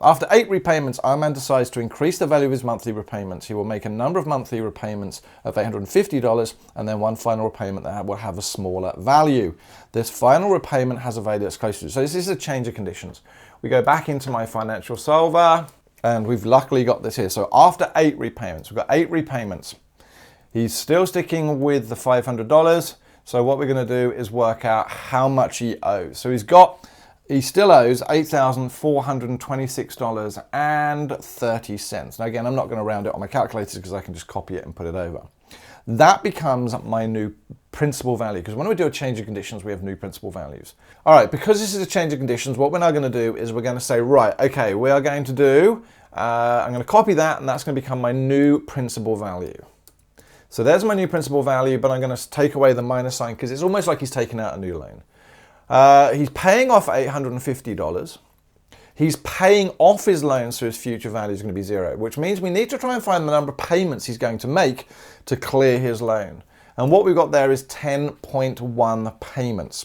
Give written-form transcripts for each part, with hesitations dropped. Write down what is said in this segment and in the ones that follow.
After 8 repayments, our man decides to increase the value of his monthly repayments. He will make a number of monthly repayments of $850 and then one final repayment that will have a smaller value. This final repayment has a value that's close to. So this is a change of conditions. We go back into my financial solver and we've luckily got this here. So after 8 repayments, we've got 8 repayments. He's still sticking with the $500. So what we're going to do is work out how much he owes. So he still owes $8,426.30. Now again, I'm not going to round it on my calculator because I can just copy it and put it over. That becomes my new principal value, because when we do a change of conditions, we have new principal values. All right, because this is a change of conditions, what we're now going to do is we're going to say, right, okay, we are going to do, I'm going to copy that, and that's going to become my new principal value. So there's my new principal value, but I'm going to take away the minus sign because it's almost like he's taking out a new loan. He's paying off $850. He's paying off his loan, so his future value is going to be 0, which means we need to try and find the number of payments he's going to make to clear his loan. And what we've got there is 10.1 payments.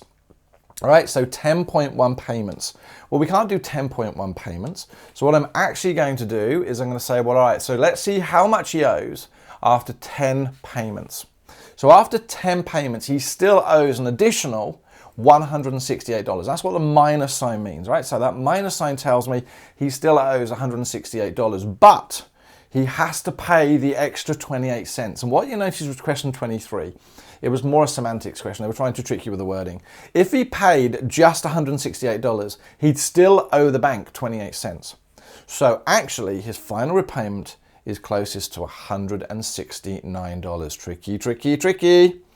All right, so 10.1 payments. Well, we can't do 10.1 payments. So what I'm actually going to do is I'm going to say, well, all right, so let's see how much he owes after 10 payments. So after 10 payments, he still owes an additional $168. That's what the minus sign means, right? So that minus sign tells me he still owes $168, but he has to pay the extra 28 cents. And what you notice with question 23, it was more a semantics question. They were trying to trick you with the wording. If he paid just $168, he'd still owe the bank 28 cents. So actually his final repayment is closest to $169. Tricky, tricky, tricky.